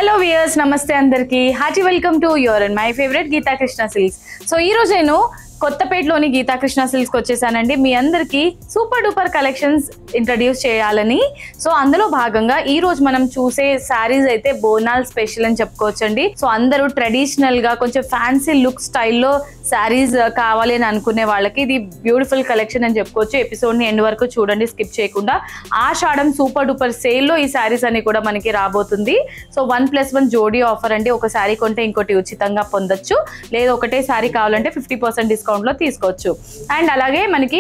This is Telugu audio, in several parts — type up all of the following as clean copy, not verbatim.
Hello viewers, namaste andarki. Hearty welcome to your and my favorite Geeta Krishna Silks. So ee roju nenu కొత్తపేటలోని గీతా కృష్ణ సిల్క్స్ వచ్చేసానండి. మీ అందరికి సూపర్ డూపర్ కలెక్షన్స్ ఇంట్రడ్యూస్ చేయాలని. సో అందులో భాగంగా ఈ రోజు మనం చూసే సారీస్ అయితే బోనాల్ స్పెషల్ అని చెప్పుకోవచ్చండి. సో అందరూ ట్రెడిషనల్ గా కొంచెం ఫ్యాన్సీ లుక్ స్టైల్లో సారీస్ కావాలి అని అనుకునే వాళ్ళకి ఇది బ్యూటిఫుల్ కలెక్షన్ అని చెప్పుకోవచ్చు. ఎపిసోడ్ ని ఎండ్ వరకు చూడండి, స్కిప్ చేయకుండా. ఆషాఢం సూపర్ డూపర్ సేల్ లో ఈ సారీస్ అన్ని కూడా మనకి రాబోతుంది. సో 1+1 జోడీ ఆఫర్ అండి. ఒక సారీ కొంటే ఇంకోటి ఉచితంగా పొందొచ్చు, లేదా ఒకటే సారీ కావాలంటే 50% డిస్కౌంట్ లో తీసుకోవచ్చు. అండ్ అలాగే మనకి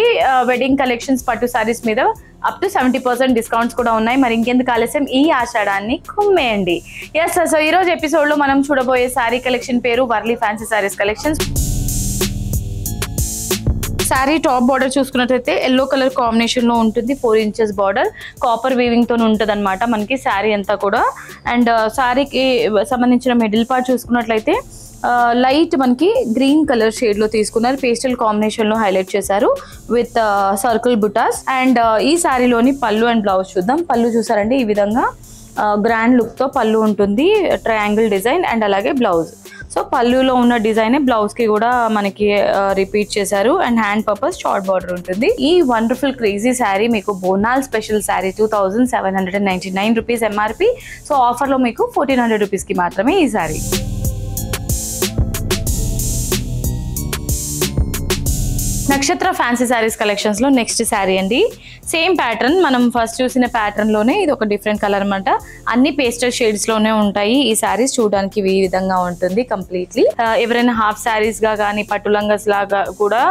వెడ్డింగ్ కలెక్షన్స్ పట్టు సారీస్ మీద అప్ టు 70% డిస్కౌంట్స్ కూడా ఉన్నాయి. మరి ఇంకెందుకు ఆలస్యం, ఈ ఆషాఢాన్ని కుమ్మేయండి. ఎస్, సో ఈ రోజు ఎపిసోడ్ లో మనం చూడబోయే సారీ కలెక్షన్ పేరు Warli fancy saris collections. Sari top border చూసుకున్నట్లయితే ఎల్లో కలర్ కాంబినేషన్ లో ఉంటుంది. 4 ఇంచెస్ బార్డర్ కాపర్ వీవింగ్ తో ఉంటుంది అనమాట మనకి సారీ అంతా కూడా. అండ్ సారీకి సంబంధించిన మిడిల్ పార్ట్ చూసుకున్నట్లయితే లైట్ మనకి గ్రీన్ కలర్ షేడ్ లో తీసుకున్నారు. పేస్టల్ కాంబినేషన్ లో హైలైట్ చేశారు విత్ సర్కిల్ బుటాస్. అండ్ ఈ సారీలోని పళ్ళు అండ్ బ్లౌజ్ చూద్దాం. పళ్ళు చూసారండి, ఈ విధంగా గ్రాండ్ లుక్ తో పళ్ళు ఉంటుంది, ట్రయాంగిల్ డిజైన్. అండ్ అలాగే బ్లౌజ్, సో పళ్ళులో ఉన్న డిజైన్ బ్లౌజ్ కి కూడా మనకి రిపీట్ చేశారు. And hand purpose short border ఉంటుంది. ఈ వండర్ఫుల్ క్రేజీ శారీ మీకు Bonal special sari 2799 rupees MRP. So offer లో మీకు 1400 రూపీస్ కి మాత్రమే ఈ శారీ. నక్షత్ర ఫ్యాన్సీ శారీస్ కలెక్షన్స్ లో నెక్స్ట్ శారీ అండి. సేమ్ ప్యాటర్న్, మనం ఫస్ట్ చూసిన ప్యాటర్న్ లోనే ఇది ఒక డిఫరెంట్ కలర్ అనమాట. అన్ని పేస్టల్ షేడ్స్ లోనే ఉంటాయి ఈ శారీస్. చూడడానికి ఈ విధంగా ఉంటుంది కంప్లీట్లీ. ఎవరైనా హాఫ్ శారీస్ గా కానీ పట్టు లంగస్ లాగా కూడా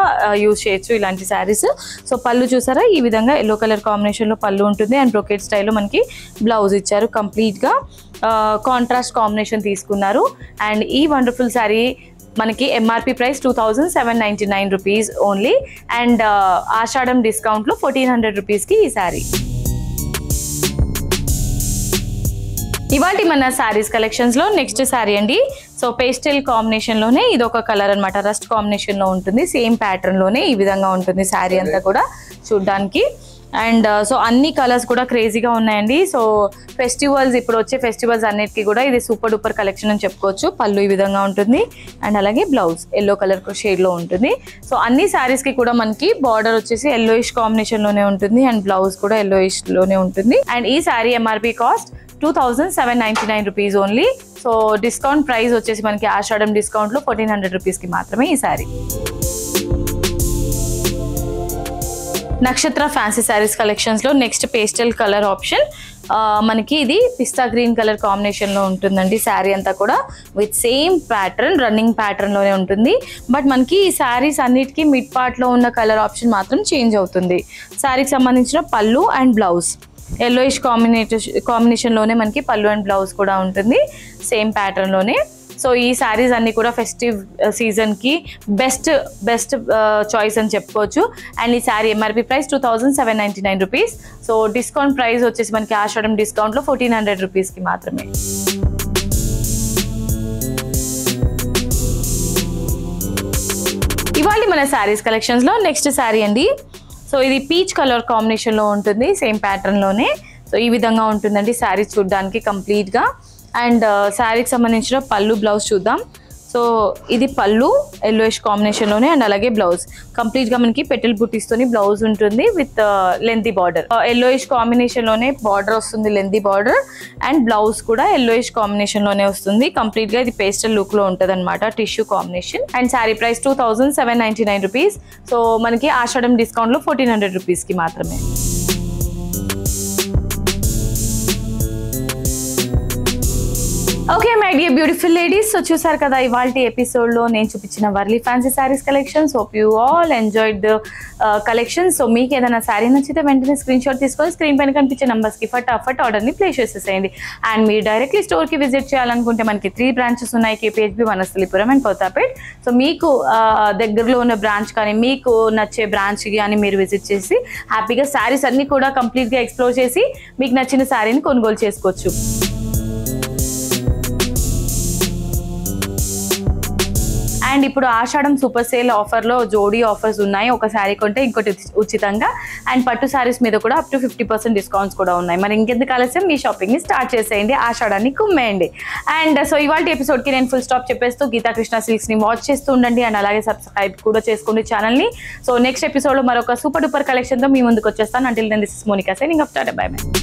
యూజ్ చేయొచ్చు ఇలాంటి శారీస్. సో పళ్ళు చూసారా, ఈ విధంగా ఎల్లో కలర్ కాంబినేషన్ లో పళ్ళు ఉంటుంది. అండ్ బ్రొకెట్ స్టైల్లో మనకి బ్లౌజ్ ఇచ్చారు. కంప్లీట్ గా కాంట్రాస్ట్ కాంబినేషన్ తీసుకున్నారు. అండ్ ఈ వండర్ఫుల్ శారీ మనకి MRP price 2799 rupees only. And Ashadham discount లో 1400 రూపీస్ కి ఈ శారీ. ఇవాళ మన శారీస్ కలెక్షన్స్ లో నెక్స్ట్ శారీ అండి. సో పేస్టల్ కాంబినేషన్ లోనే ఇది ఒక కలర్ అనమాట, రస్ట్ కాంబినేషన్ లో ఉంటుంది. సేమ్ ప్యాటర్న్ లోనే ఈ విధంగా ఉంటుంది శారీ అంతా కూడా చూడడానికి. అండ్ సో అన్ని కలర్స్ కూడా క్రేజీగా ఉన్నాయండి. సో ఫెస్టివల్స్, ఇప్పుడు వచ్చే ఫెస్టివల్స్ అన్నిటికీ కూడా ఇది సూపర్ డూపర్ కలెక్షన్ అని చెప్పుకోవచ్చు. పళ్ళు ఈ విధంగా ఉంటుంది. అండ్ అలాగే బ్లౌజ్ ఎల్లో కలర్ షేడ్ లో ఉంటుంది. సో అన్ని శారీస్ కి కూడా మనకి బార్డర్ వచ్చేసి ఎల్లోయిష్ కాంబినేషన్ లోనే ఉంటుంది. అండ్ బ్లౌజ్ కూడా ఎల్లోయిష్ లోనే ఉంటుంది. అండ్ ఈ sari MRP cost 2799 rupees only. So discount price వచ్చేసి మనకి ఆషాఢం డిస్కౌంట్ లో 1400 రూపీస్ కి మాత్రమే ఈ శారీ. నక్షత్ర ఫ్యాన్సీ శారీస్ కలెక్షన్స్ లో నెక్స్ట్ పేస్టల్ కలర్ ఆప్షన్ మనకి ఇది పిస్తా గ్రీన్ కలర్ కాంబినేషన్ లో ఉంటుందండి. శారీ అంతా కూడా with same pattern, running pattern లోనే ఉంటుంది. బట్ మనకి ఈ శారీస్ అన్నిటికీ మిడ్ పార్ట్ లో ఉన్న కలర్ ఆప్షన్ మాత్రం చేంజ్ అవుతుంది. శారీకి సంబంధించిన పళ్ళు అండ్ బ్లౌజ్ ఎల్లోయిష్ కాంబినేషన్ లోనే మనకి పళ్ళు అండ్ బ్లౌజ్ కూడా ఉంటుంది సేమ్ ప్యాటర్న్ లోనే. సో ఈ శారీస్ అన్ని కూడా ఫెస్టివ్ సీజన్ కి బెస్ట్ చాయిస్ అని చెప్పుకోవచ్చు. అండ్ ఈ sari MRP price 2799 rupees. So discount price వచ్చేసి మనకి ఆషాఢం డిస్కౌంట్ లో 1400 రూపీస్ కి మాత్రమే. ఇవాళ మన శారీస్ కలెక్షన్స్ లో నెక్స్ట్ శారీ అండి. సో ఇది పీచ్ కలర్ కాంబినేషన్ లో ఉంటుంది, సేమ్ ప్యాటర్న్ లోనే. సో ఈ విధంగా ఉంటుందండి శారీ చూడడానికి కంప్లీట్ గా. అండ్ శారీకి సంబంధించిన పళ్ళు బ్లౌజ్ చూద్దాం. సో ఇది పళ్ళు ఎల్లోయిష్ కాంబినేషన్ లోనే. అండ్ అలాగే బ్లౌజ్ కంప్లీట్ గా మనకి పెటల్ బుటీస్ తోని బ్లౌజ్ ఉంటుంది with lengthy border. Yellowish combination లోనే బార్డర్ వస్తుంది, లెంతీ బార్డర్. అండ్ బ్లౌజ్ కూడా ఎల్లోయిష్ కాంబినేషన్ లోనే వస్తుంది. కంప్లీట్ గా ఇది పేస్టల్ లుక్ లో ఉంటది అనమాట, tissue combination. And sari price 2799 rupees. So మనకి ఆషాఢం డిస్కౌంట్ లో 1400 రూపీస్ కి మాత్రమే. Okay my dear beautiful ladies, so చూసారు కదా ఇవాళ ఎపిసోడ్ లో నేను చూపించిన Warli fancy saris collections. Hope you all enjoyed the collections. So మీకు ఏదైనా శారీ నచ్చితే వెంటనే స్క్రీన్ షాట్ తీసుకొని స్క్రీన్ పైన కనిపించే నంబర్స్ కి ఫటాఫట్ ఆర్డర్ ని ప్లేస్ చేసేసేయండి. అండ్ మీరు డైరెక్ట్లీ స్టోర్ కి విజిట్ చేయాలనుకుంటే మనకి 3 బ్రాంచెస్ ఉన్నాయి, KPHB, Vanasthalipuram and Kothapet. So మీకు దగ్గరలో ఉన్న బ్రాంచ్ కానీ మీకు నచ్చే బ్రాంచ్ కానీ మీరు విజిట్ చేసి హ్యాపీగా శారీస్ అన్ని కూడా కంప్లీట్ గా ఎక్స్ప్లోర్ చేసి మీకు నచ్చిన శారీని కొనుగోలు చేసుకోవచ్చు. అండ్ ఇప్పుడు ఆషాఢం సూపర్ సేల్ ఆఫర్లో జోడీ ఆఫర్స్ ఉన్నాయి. ఒక శారీ కొంటే ఇంకోటి ఉచితంగా. అండ్ పట్టు శారీస్ మీద కూడా అప్ టు 50% డిస్కౌంట్స్ కూడా ఉన్నాయి. మరి ఇంకెందుకు ఆలస్యం, మీ షాపింగ్ని స్టార్ట్ చేసేయండి, ఆషాఢాన్ని కుమ్మేయండి. అండ్ సో ఇవాళ ఎపిసోడ్కి నేను ఫుల్ స్టాప్ చెప్పేస్తూ గీతా కృష్ణ సిల్క్స్ని వాచ్ చేస్తూ ఉండండి. అండ్ అలాగే సబ్స్క్రైబ్ కూడా చేసుకోండి ఛానల్ని. సో నెక్స్ట్ ఎపిసోడ్లో మరొక సూపర్ డూపర్ కలెక్షన్తో మీ ముందుకు వచ్చేస్తాను. Until then this is Monica signing off. Tata, bye by.